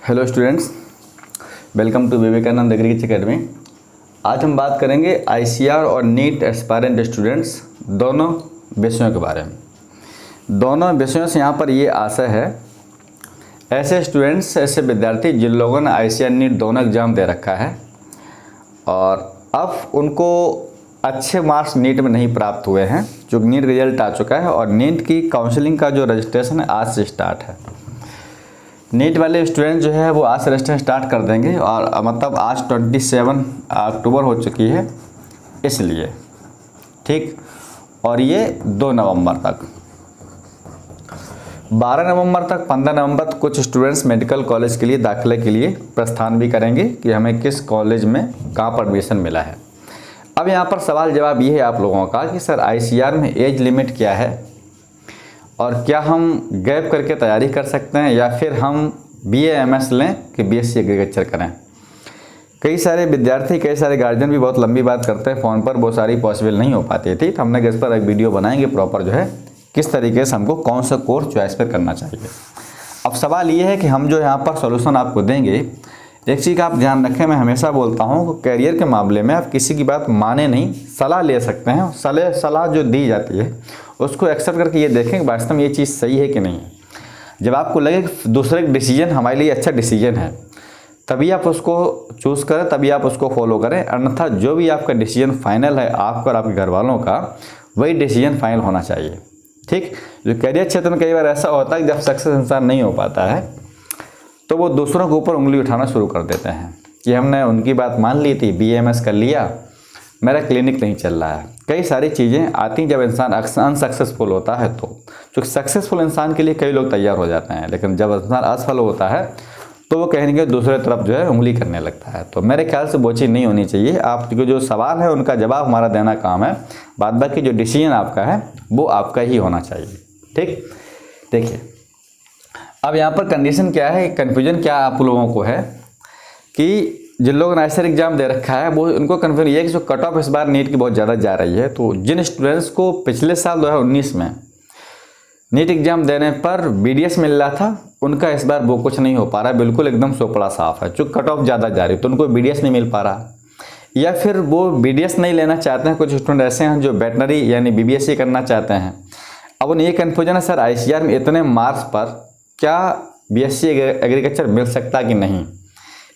Hello students, welcome to Vivekananda agriculture academy. आज हम बात करेंगे आईसीआर और नीट एस्पायरेंट स्टूडेंट्स दोनों विषयों के बारे में। दोनों विषयों से यहाँ पर ये आशा है ऐसे स्टूडेंट्स, ऐसे विद्यार्थी जिन लोगों ने आईसीआर नीट दोनों एग्ज़ाम दे रखा है और अब उनको अच्छे मार्क्स नीट में नहीं प्राप्त हुए हैं, जो नीट रिजल्ट आ चुका है और नीट की काउंसलिंग का जो रजिस्ट्रेशन है आज से स्टार्ट है। नीट वाले स्टूडेंट जो है वो आज से रजिस्ट्रेशन स्टार्ट कर देंगे और मतलब आज 27 अक्टूबर हो चुकी है इसलिए, ठीक। और ये 2 नवंबर तक, 12 नवंबर तक, 15 नवंबर तक कुछ स्टूडेंट्स मेडिकल कॉलेज के लिए दाखिले के लिए प्रस्थान भी करेंगे कि हमें किस कॉलेज में कहाँ पर एडमिशन मिला है। अब यहाँ पर सवाल जवाब ये है आप लोगों का कि सर आईसीआर में एज लिमिट क्या है और क्या हम गैप करके तैयारी कर सकते हैं या फिर हम बीए एमएस लें कि बीएससी एग्रीकल्चर करें। कई सारे विद्यार्थी, कई सारे गार्जियन भी बहुत लंबी बात करते हैं फ़ोन पर, वो सारी पॉसिबल नहीं हो पाती थी, तो हमने इस पर एक वीडियो बनाएंगे प्रॉपर जो है किस तरीके से हमको कौन सा कोर्स चॉइस पर करना चाहिए। अब सवाल ये है कि हम जो यहाँ पर सॉल्यूशन आपको देंगे, एक चीज़ का आप ध्यान रखें, मैं हमेशा बोलता हूँ कि कैरियर के मामले में आप किसी की बात माने नहीं, सलाह ले सकते हैं। सलाह जो दी जाती है उसको एक्सेप्ट करके ये देखें कि वास्तव में ये चीज़ सही है कि नहीं है। जब आपको लगे कि दूसरे का डिसीजन हमारे लिए अच्छा डिसीजन है, तभी आप उसको चूज़ करें, तभी आप उसको फॉलो करें। अन्यथा जो भी आपका डिसीजन फाइनल है आपका और आपके घर वालों का, वही डिसीजन फाइनल होना चाहिए, ठीक। जो कैरियर क्षेत्र में कई बार ऐसा होता है कि जब सक्सेस इंसान नहीं हो पाता है तो वो दूसरों के ऊपर उंगली उठाना शुरू कर देते हैं कि हमने उनकी बात मान ली थी, बीएमएस कर लिया, मेरा क्लिनिक नहीं चल रहा है। कई सारी चीज़ें आती जब इंसान अनसक्सेसफुल होता है तो, क्योंकि सक्सेसफुल इंसान के लिए कई लोग तैयार हो जाते हैं, लेकिन जब इंसान असफल होता है तो वो कहीं ना दूसरे तरफ जो है उंगली करने लगता है। तो मेरे ख्याल से वो चीज़ नहीं होनी चाहिए। आपके जो सवाल है उनका जवाब हमारा देना काम है, बाद बाकी जो डिसीजन आपका है वो आपका ही होना चाहिए, ठीक। देखिए अब यहाँ पर कंडीशन क्या है, कन्फ्यूजन क्या आप लोगों को है कि जिन लोगों ने आईसीआर एग्जाम दे रखा है वो उनको कन्फ्यूजन ये है कि जो कट ऑफ इस बार नीट की बहुत ज़्यादा जा रही है, तो जिन स्टूडेंट्स को पिछले साल 2019 में नीट एग्जाम देने पर बीडीएस मिल रहा था, उनका इस बार वो कुछ नहीं हो पा रहा है, बिल्कुल एकदम सोपड़ा साफ है। चूँकि कट ऑफ ज़्यादा जा रही है तो उनको बीडीएस नहीं मिल पा रहा, या फिर वो बीडीएस नहीं लेना चाहते हैं। कुछ स्टूडेंट ऐसे हैं जो वेटनरी यानी बीबीएससी करना चाहते हैं। अब उन्हें ये कन्फ्यूजन है सर आईसीआर में इतने मार्क्स पर क्या बीएससी एग्रीकल्चर मिल सकता कि नहीं,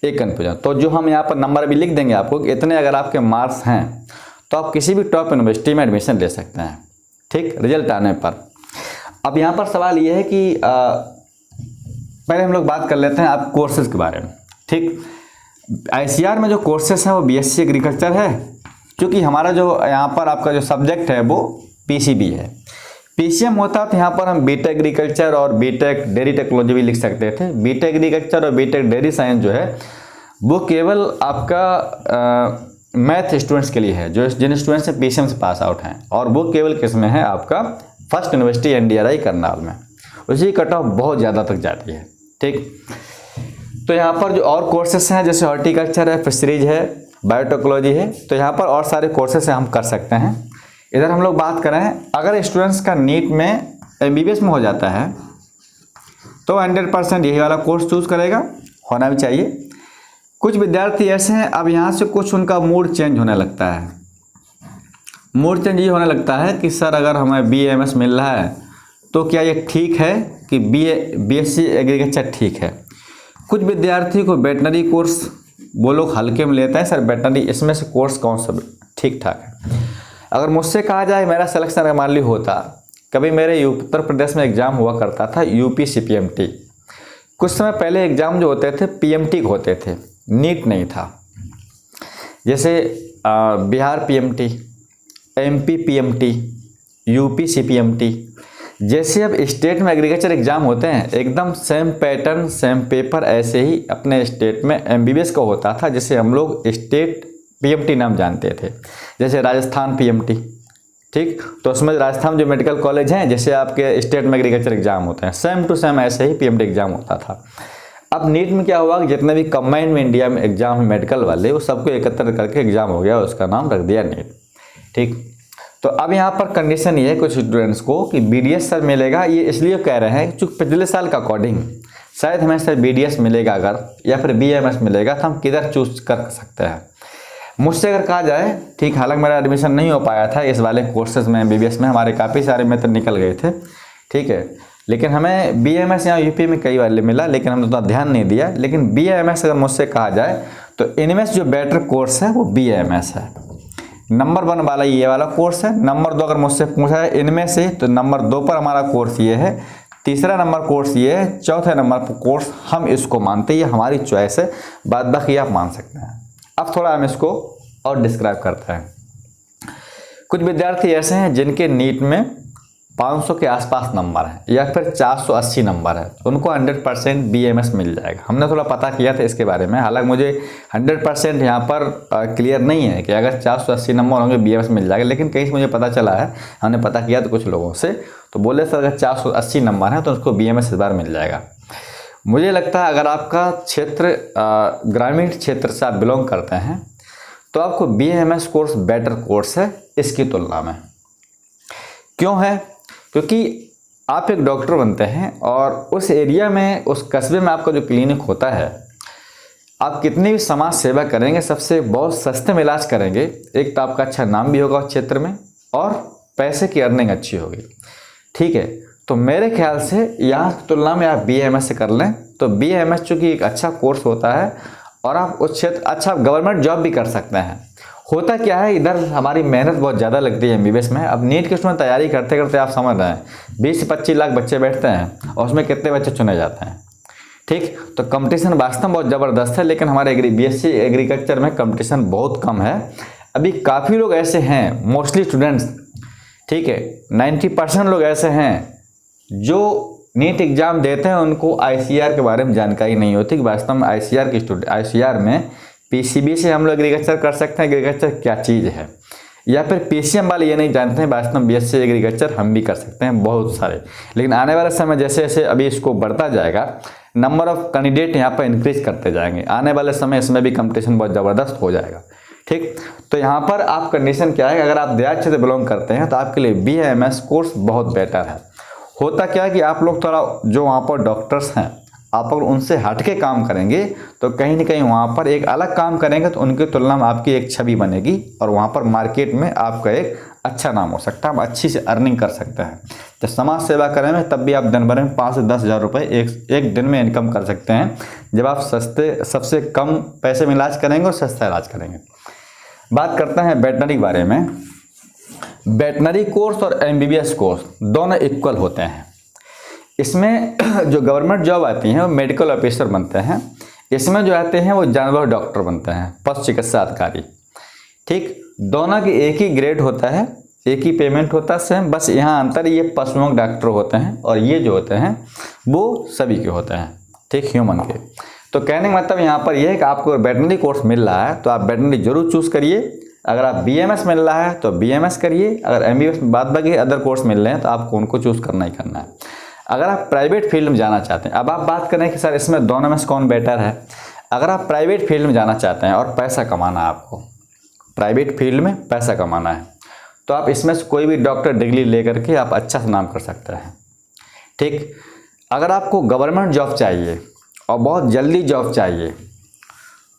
एक कन्फ्यूजन। तो जो हम यहाँ पर नंबर भी लिख देंगे आपको कि इतने अगर आपके मार्क्स हैं तो आप किसी भी टॉप यूनिवर्सिटी में एडमिशन ले सकते हैं, ठीक, रिजल्ट आने पर। अब यहाँ पर सवाल ये है कि पहले हम लोग बात कर लेते हैं आप कोर्सेज के बारे में, ठीक। आईसीआर में जो कोर्सेज हैं वो बीएससी एग्रीकल्चर है, क्योंकि हमारा जो यहाँ पर आपका जो सब्जेक्ट है वो पीसीबी है। पीसीएम होता तो यहाँ पर हम बीटेक एग्रीकल्चर और बीटेक डेयरी टेक्नोलॉजी भी लिख सकते थे। बीटेक एग्रीकल्चर और बीटेक डेयरी साइंस जो है वो केवल आपका मैथ स्टूडेंट्स के लिए है, जो जिन स्टूडेंट्स से पीसीएम से पास आउट हैं, और वो केवल किस में है आपका फर्स्ट यूनिवर्सिटी एनडीआरआई करनाल में। उसी कट ऑफ बहुत ज़्यादा तक जाती है, ठीक। तो यहाँ पर जो और कोर्सेस हैं जैसे हॉर्टिकल्चर है, फिशरीज है, बायोटेक्नोलॉजी है, तो यहाँ पर और सारे कोर्सेस हम कर सकते हैं। इधर हम लोग बात करें अगर स्टूडेंट्स का नीट में एमबीबीएस में हो जाता है तो 100% यही वाला कोर्स चूज़ करेगा, होना भी चाहिए। कुछ विद्यार्थी ऐसे हैं अब यहाँ से कुछ उनका मूड चेंज होने लगता है। मूड चेंज ये होने लगता है कि सर अगर हमें बीएमएस मिल रहा है तो क्या ये ठीक है कि बीएससी एग्रीकल्चर ठीक है। कुछ विद्यार्थी को वेटनरी कोर्स वो लोग हल्के में लेते हैं, सर वेटनरी इसमें से कोर्स कौन सा ठीक ठाक है। अगर मुझसे कहा जाए मेरा सिलेक्शन अगर मान ली होता, कभी मेरे उत्तर प्रदेश में एग्ज़ाम हुआ करता था यूपी सीपीएमटी, कुछ समय पहले एग्ज़ाम जो होते थे पीएमटी होते थे, नीट नहीं था। जैसे Bihar PMT, MP PMT, UP CPMT, जैसे अब स्टेट में एग्रीकल्चर एग्ज़ाम होते हैं एकदम सेम पैटर्न सेम पेपर, ऐसे ही अपने स्टेट में एमबीबीएस का होता था, जिसे हम लोग स्टेट पीएमटी नाम जानते थे। जैसे राजस्थान पीएमटी, ठीक, तो उसमें राजस्थान जो मेडिकल कॉलेज हैं जैसे आपके स्टेट में एग्रीकल्चर एग्जाम होते हैं, सेम टू सेम ऐसे ही पीएमटी एग्जाम होता था। अब नीट में क्या हुआ कि जितने भी कंबाइंड में इंडिया में एग्जाम है मेडिकल वाले, वो सबको एकत्र करके एग्जाम हो गया, उसका नाम रख दिया नीट, ठीक। तो अब यहाँ पर कंडीशन ये है कुछ स्टूडेंट्स को कि बीडीएस सर मिलेगा, ये इसलिए कह रहे हैं क्योंकि पिछले साल का अकॉर्डिंग शायद हमें से BDS मिलेगा अगर, या फिर BAMS मिलेगा, तो हम किधर चूज कर सकते हैं। मुझसे अगर कहा जाए, ठीक, हालांकि मेरा एडमिशन नहीं हो पाया था इस वाले कोर्सेज में, MBBS में हमारे काफ़ी सारे मित्र निकल गए थे, ठीक है, लेकिन हमें BAMS यहाँ यूपी में कई बार मिला, लेकिन हमने उतना ध्यान नहीं दिया। लेकिन BAMS अगर मुझसे कहा जाए तो इनमें से जो बेटर कोर्स है वो BAMS है। नंबर 1 वाला ये वाला कोर्स है। नंबर 2 अगर मुझसे पूछा है इनमें से, तो नंबर 2 पर हमारा कोर्स ये है, तीसरा नंबर कोर्स ये है, चौथे नंबर पर कोर्स हम इसको मानते हैं, ये हमारी चॉइस है, बाद बाकी आप मान सकते हैं। अब थोड़ा हम इसको और डिस्क्राइब करते हैं। कुछ विद्यार्थी ऐसे हैं जिनके नीट में 500 के आसपास नंबर है या फिर 480 नंबर है, उनको 100% BAMS मिल जाएगा। हमने थोड़ा पता किया था इसके बारे में, हालांकि मुझे 100% यहाँ पर क्लियर नहीं है कि अगर 480 नंबर होंगे BAMS मिल जाएगा, लेकिन कहीं से मुझे पता चला है, हमने पता किया तो कुछ लोगों से, तो बोले सर अगर 480 नंबर है तो उसको BAMS इस बार मिल जाएगा। मुझे लगता है अगर आपका क्षेत्र ग्रामीण क्षेत्र से आप बिलोंग करते हैं तो आपको BAMS कोर्स बेटर कोर्स है इसकी तुलना में। क्यों है? क्योंकि आप एक डॉक्टर बनते हैं और उस एरिया में, उस कस्बे में आपका जो क्लिनिक होता है, आप कितनी भी समाज सेवा करेंगे, सबसे बहुत सस्ते में इलाज करेंगे, एक तो आपका अच्छा नाम भी होगा उस क्षेत्र में और पैसे की अर्निंग अच्छी होगी, ठीक है। तो मेरे ख्याल से यहाँ की तुलना में आप BAMS से कर लें तो BAMS चूँकि एक अच्छा कोर्स होता है और आप उस क्षेत्र अच्छा गवर्नमेंट जॉब भी कर सकते हैं। होता क्या है, इधर हमारी मेहनत बहुत ज़्यादा लगती है MBBS में। अब नीट के उसमें तैयारी करते करते आप समझ रहे हैं 20 से 25 लाख बच्चे बैठते हैं और उसमें कितने बच्चे चुने जाते हैं, ठीक। तो कंपटीशन वास्तव में बहुत ज़बरदस्त है, लेकिन हमारे BSc एग्रीकल्चर में कंपटीशन बहुत कम है। अभी काफ़ी लोग ऐसे हैं, मोस्टली स्टूडेंट्स, ठीक है, 90% लोग ऐसे हैं जो नीट एग्ज़ाम देते हैं, उनको ICAR के बारे में जानकारी नहीं होती कि वास्तव में ICAR में PCB से हम लोग एग्रीकल्चर कर सकते हैं, एग्रीकल्चर क्या चीज़ है, या फिर PCM वाले ये नहीं जानते हैं वास्तव में BSc एग्रीकल्चर हम भी कर सकते हैं, बहुत सारे। लेकिन आने वाले समय जैसे जैसे अभी इसको बढ़ता जाएगा, नंबर ऑफ कैंडिडेट यहाँ पर इंक्रीज करते जाएंगे, आने वाले समय इसमें भी कंपटीशन बहुत ज़बरदस्त हो जाएगा, ठीक। तो यहाँ पर आप कंडीशन क्या है, अगर आप देहात क्षेत्र बिलोंग करते हैं तो आपके लिए BAMS कोर्स बहुत बेटर है। होता क्या है कि आप लोग थोड़ा जो वहाँ पर डॉक्टर्स हैं, आप अगर उनसे हट के काम करेंगे तो कहीं ना कहीं वहाँ पर एक अलग काम करेंगे तो उनकी तुलना में आपकी एक छवि बनेगी और वहाँ पर मार्केट में आपका एक अच्छा नाम हो सकता है, आप अच्छी से अर्निंग कर सकते हैं। तो समाज सेवा करेंगे तब भी आप दिन भर में 5 से 10 हज़ार रुपये एक दिन में इनकम कर सकते हैं, जब आप सबसे कम पैसे में इलाज करेंगे और सस्ता इलाज करेंगे। बात करते हैं वेटनरी के बारे में। वेटनरी कोर्स और MBBS कोर्स दोनों इक्वल होते हैं। इसमें जो गवर्नमेंट जॉब आती हैं वो मेडिकल ऑफिसर बनते हैं, इसमें जो आते हैं वो जानवर डॉक्टर बनते हैं, पशु चिकित्सा अधिकारी, ठीक। दोनों की एक ही ग्रेड होता है, एक ही पेमेंट होता है सेम, बस यहाँ अंतर ये पशुओं के डॉक्टर होते हैं और ये जो होते हैं वो सभी के होते हैं, ठीक, ह्यूमन के। तो कहने का मतलब यहाँ पर यह है कि आपको वेटनरी कोर्स मिल रहा है तो आप वेटनरी जरूर चूज़ करिए। अगर आप BAMS मिल रहा है तो BAMS करिए, अगर MBBS बाद बाकी अदर कोर्स मिल रहे हैं तो आपको उनको चूज़ करना ही करना है। अगर आप प्राइवेट फील्ड में जाना चाहते हैं, अब आप बात करें कि सर इसमें दोनों में से कौन बेटर है। अगर आप प्राइवेट फील्ड में जाना चाहते हैं और पैसा कमाना है, आपको प्राइवेट फील्ड में पैसा कमाना है, तो आप इसमें से कोई भी डॉक्टर डिग्री लेकर के आप अच्छा से नाम कर सकते हैं, ठीक। अगर आपको गवर्नमेंट जॉब चाहिए और बहुत जल्दी जॉब चाहिए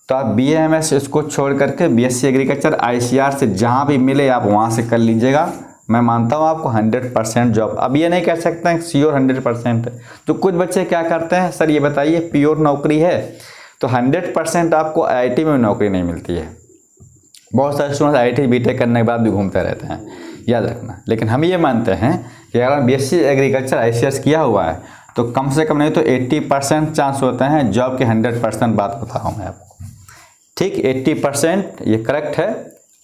तो आप BAMS इसको छोड़ करके BSc एग्रीकल्चर ICAR से जहाँ भी मिले आप वहाँ से कर लीजिएगा। मैं मानता हूँ आपको 100% जॉब। अब ये नहीं कह सकते हैं श्योर 100%। तो कुछ बच्चे क्या करते हैं, सर ये बताइए प्योर नौकरी है, तो 100% आपको IIT में नौकरी नहीं मिलती है। बहुत सारे स्टूडेंट्स IIT BTech करने के बाद भी घूमते रहते हैं, याद रखना। लेकिन हम ये मानते हैं कि अगर BSc एग्रीकल्चर ICAR किया हुआ है तो कम से कम नहीं तो 80% चांस होते हैं जॉब के। 100% बात बता रहा हूँ मैं आपको, ठीक। 80% ये करेक्ट है,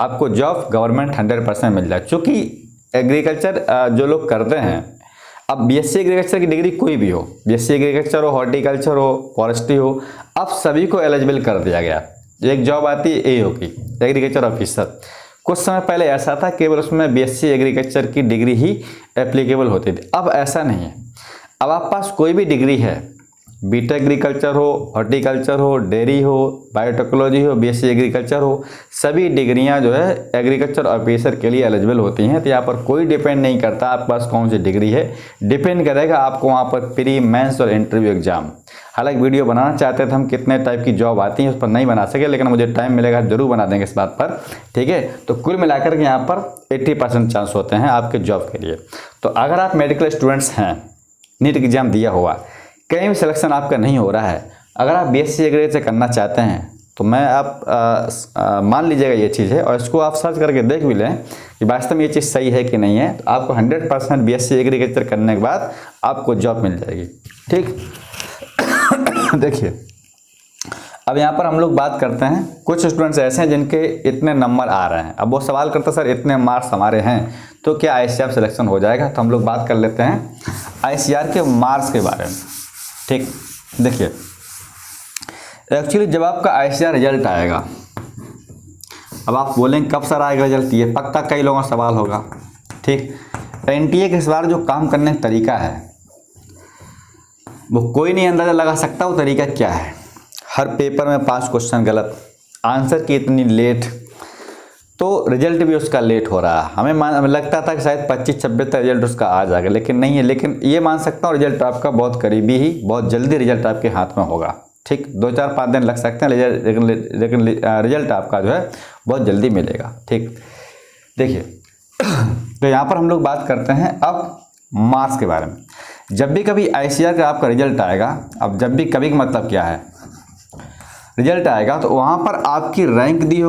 आपको जॉब गवर्नमेंट 100% मिल जाए। चूँकि एग्रीकल्चर जो लोग करते हैं, अब BSc एग्रीकल्चर की डिग्री कोई भी हो, BSc एग्रीकल्चर हो, हॉर्टिकल्चर हो, फॉरेस्ट्री हो, अब सभी को एलिजिबल कर दिया गया। एक जॉब आती है A होगी, एग्रीकल्चर ऑफिसर। कुछ समय पहले ऐसा था केवल उसमें BSc एग्रीकल्चर की डिग्री ही एप्लीकेबल होती थी, अब ऐसा नहीं है। अब आप पास कोई भी डिग्री है बीटेक एग्रीकल्चर हो, हॉर्टिकल्चर हो, डेयरी हो, बायोटेक्नोलॉजी हो, बीएससी एग्रीकल्चर हो, सभी डिग्रियां जो है एग्रीकल्चर ऑफिसर के लिए एलिजिबल होती हैं। तो यहाँ पर कोई डिपेंड नहीं करता आपके पास कौन सी डिग्री है, डिपेंड करेगा आपको वहाँ पर प्री, मेंस और इंटरव्यू एग्जाम। हालांकि वीडियो बनाना चाहते थे हम कितने टाइप की जॉब आती हैं उस पर नहीं बना सके, लेकिन मुझे टाइम मिलेगा जरूर बना देंगे इस बात पर, ठीक है। तो कुल मिलाकर के यहाँ पर 80% चांस होते हैं आपके जॉब के लिए। तो अगर आप मेडिकल स्टूडेंट्स हैं, नीट एग्जाम दिया हुआ, कहीं भी सिलेक्शन आपका नहीं हो रहा है, अगर आप बीएससी एग्रीकल्चर करना चाहते हैं तो मैं आप मान लीजिएगा ये चीज़ है, और इसको आप सर्च करके देख भी लें कि वास्तव में ये चीज़ सही है कि नहीं है। तो आपको 100% बीएससी एग्रीकल्चर करने के बाद आपको जॉब मिल जाएगी, ठीक। देखिए अब यहाँ पर हम लोग बात करते हैं, कुछ स्टूडेंट्स ऐसे हैं जिनके इतने नंबर आ रहे हैं। अब वो सवाल करते हैं सर इतने मार्क्स हमारे हैं तो क्या आईसीआर सिलेक्शन हो जाएगा। तो हम लोग बात कर लेते हैं आईसीआर के मार्क्स के बारे में, ठीक। देखिए एक्चुअली जब आपका आईसीआर रिजल्ट आएगा, अब आप बोलेंगे कब सर आएगा रिजल्ट, ये पक्का कई लोगों का सवाल होगा, ठीक। एनटीए के इस बार जो काम करने का तरीका है वो कोई नहीं अंदाज़ा लगा सकता वो तरीका क्या है। हर पेपर में 5 क्वेश्चन गलत, आंसर की इतनी लेट, तो रिजल्ट भी उसका लेट हो रहा है। हमें लगता था कि शायद 25-26 तक रिजल्ट उसका आ जाएगा, लेकिन नहीं है। लेकिन ये मान सकता हूँ रिजल्ट आपका बहुत करीबी ही, बहुत जल्दी रिजल्ट आपके हाथ में होगा, ठीक। 2-4-5 दिन लग सकते हैं लेकिन रिजल्ट आपका जो है बहुत जल्दी मिलेगा, ठीक। देखिए तो यहाँ पर हम लोग बात करते हैं अब मार्क्स के बारे में। जब भी कभी आईसीआर का आपका रिजल्ट आएगा, अब जब भी कभी का मतलब क्या है, रिजल्ट आएगा तो वहाँ पर आपकी रैंक दी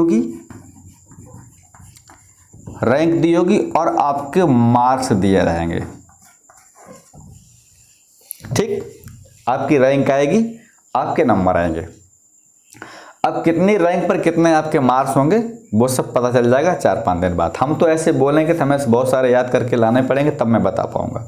होगी और आपके मार्क्स दिए रहेंगे, ठीक। आपकी रैंक आएगी, आपके नंबर आएंगे। अब कितनी रैंक पर कितने आपके मार्क्स होंगे वो सब पता चल जाएगा 4-5 दिन बाद। हम तो ऐसे बोलेंगे तो हमें बहुत सारे याद करके लाने पड़ेंगे तब मैं बता पाऊंगा।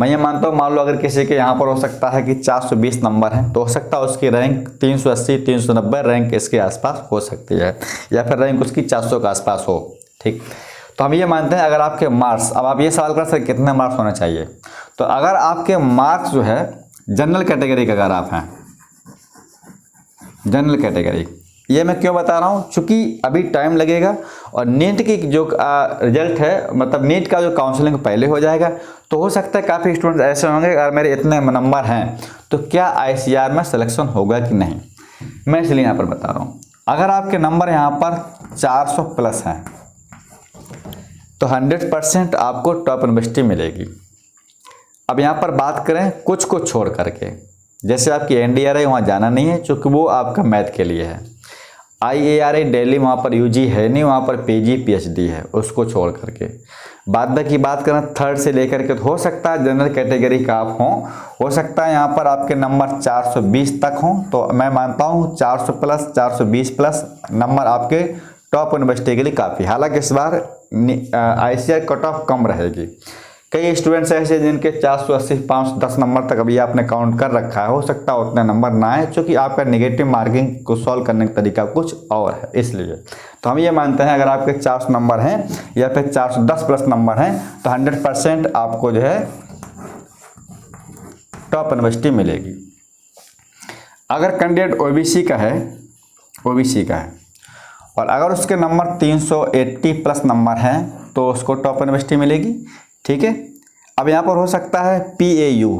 मैं ये मानता हूँ, मान लो अगर किसी के यहाँ पर हो सकता है कि 420 नंबर हैं तो हो सकता है उसकी रैंक 380-390 रैंक इसके आसपास हो सकती है, या फिर रैंक उसकी 400 के आसपास हो, ठीक। तो हम ये मानते हैं अगर आपके मार्क्स, अब आप ये सवाल कर सकते कितने मार्क्स होने चाहिए, तो अगर आपके मार्क्स जो है जनरल कैटेगरी का अगर आप हैं, जनरल कैटेगरी, ये मैं क्यों बता रहा हूँ, चूँकि अभी टाइम लगेगा और नीट की जो रिजल्ट है, मतलब नीट का जो काउंसलिंग पहले हो जाएगा, तो हो सकता है काफ़ी स्टूडेंट्स ऐसे होंगे अगर मेरे इतने नंबर हैं तो क्या आईसीआर में सिलेक्शन होगा कि नहीं। मैं इसलिए यहाँ पर बता रहा हूँ, अगर आपके नंबर यहाँ पर 400 प्लस हैं तो 100% आपको टॉप यूनिवर्सिटी मिलेगी। अब यहाँ पर बात करें कुछ को छोड़ करके, जैसे आपकी एनडीआरआई वहाँ जाना नहीं है क्योंकि वो आपका मैथ के लिए है, आईएआरआई दिल्ली वहाँ पर यूजी है नहीं, वहाँ पर पीजी पीएचडी है, उसको छोड़ करके। बाद की बात करें 3rd से लेकर के, तो हो सकता है जनरल कैटेगरी का आप हों, हो सकता है यहाँ पर आपके नंबर 420 तक हों, तो मैं मानता हूँ 400 प्लस 420 प्लस नंबर आपके टॉप यूनिवर्सिटी के लिए काफ़ी। हालांकि इस बार आईसीआर कट ऑफ कम रहेगी। कई स्टूडेंट्स ऐसे जिनके 480 510 नंबर तक अभी आपने काउंट कर रखा है, हो सकता है उतने नंबर ना आए, क्योंकि आपका नेगेटिव मार्किंग को सॉल्व करने का तरीका कुछ और है, इसलिए। तो हम ये मानते हैं अगर आपके 400 नंबर हैं या फिर 410 प्लस नंबर हैं तो 100% आपको जो है टॉप यूनिवर्सिटी मिलेगी। अगर कैंडिडेट ओबीसी का है और अगर उसके नंबर 380 प्लस नंबर हैं तो उसको टॉप यूनिवर्सिटी मिलेगी, ठीक है। अब यहाँ पर हो सकता है PAU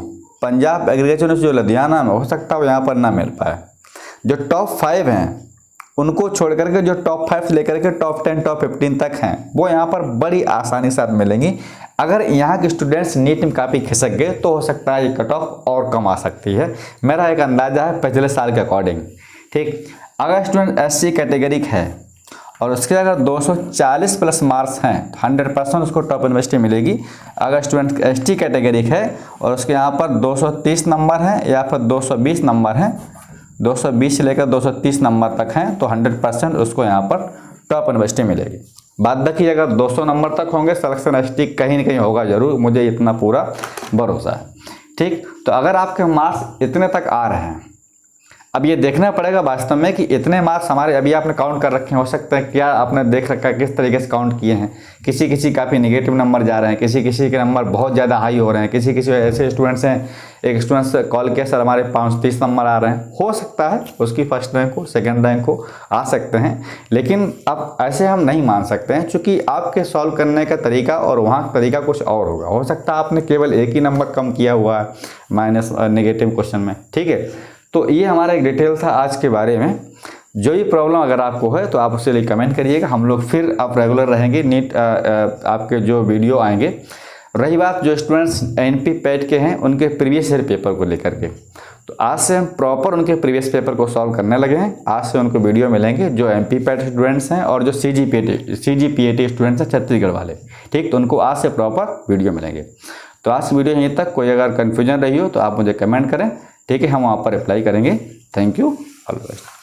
पंजाब एग्रीकल्चर यूनिवर्सिटी जो लुधियाना में, हो सकता है वो यहाँ पर ना मिल पाए। जो टॉप 5 हैं उनको छोड़ करके जो टॉप 5 से लेकर के टॉप 10 टॉप 15 तक हैं वो यहाँ पर बड़ी आसानी से मिलेंगी। अगर यहाँ के स्टूडेंट्स नीट में काफ़ी खिसक गए तो हो सकता है ये कट ऑफ और कम आ सकती है, मेरा एक अंदाज़ा है पिछले साल के अकॉर्डिंग, ठीक। अगर स्टूडेंट SC कैटेगरी है और उसके अगर 240 प्लस मार्क्स हैं तो 100% उसको टॉप यूनिवर्सिटी मिलेगी। अगर स्टूडेंट ST कैटेगरी है और उसके यहाँ पर 230 नंबर हैं या फिर 220 नंबर हैं, 220 से लेकर 230 नंबर तक हैं, तो 100% उसको यहाँ पर टॉप यूनिवर्सिटी मिलेगी। बाद बाकी अगर 200 नंबर तक होंगे सिलेक्शन ST कहीं न कहीं होगा ज़रूर, मुझे इतना पूरा भरोसा है, ठीक। तो अगर आपके मार्क्स इतने तक आ रहे हैं, अब ये देखना पड़ेगा वास्तव में कि इतने मार्क्स हमारे अभी आपने काउंट कर रखे हैं, हो सकता है क्या आपने देख रखा है किस तरीके से काउंट किए हैं। किसी किसी काफ़ी नेगेटिव नंबर जा रहे हैं, किसी किसी के नंबर बहुत ज़्यादा हाई हो रहे हैं, किसी किसी ऐसे स्टूडेंट्स हैं, एक स्टूडेंट्स कॉल किया सर हमारे 35 नंबर आ रहे हैं। हो सकता है उसकी फर्स्ट रैंक हो, सेकेंड रैंक हो, आ सकते हैं, लेकिन अब ऐसे हम नहीं मान सकते हैं, चूँकि आपके सॉल्व करने का तरीका और वहाँ का तरीका कुछ और होगा। हो सकता है आपने केवल एक ही नंबर कम किया हुआ है माइनस नेगेटिव क्वेश्चन में, ठीक है। तो ये हमारा एक डिटेल था आज के बारे में। जो ये प्रॉब्लम अगर आपको है तो आप उसके लिए कमेंट करिएगा, हम लोग फिर आप रेगुलर रहेंगे, नीट आपके जो वीडियो आएंगे। रही बात जो स्टूडेंट्स एनपी पैट के हैं उनके प्रीवियस ईयर पेपर को लेकर के, तो आज से हम प्रॉपर उनके प्रीवियस पेपर को सॉल्व करने लगे हैं। आज से उनको वीडियो मिलेंगे जो एमपी पैट स्टूडेंट्स हैं और जो सीजीपीएटी स्टूडेंट्स हैं छत्तीसगढ़ वाले, ठीक। तो उनको आज से प्रॉपर वीडियो मिलेंगे। तो आज वीडियो यहीं तक। कोई अगर कन्फ्यूजन रही हो तो आप मुझे कमेंट करें, ठीक है, हम वहाँ पर रिप्लाई करेंगे। Thank you, all the best.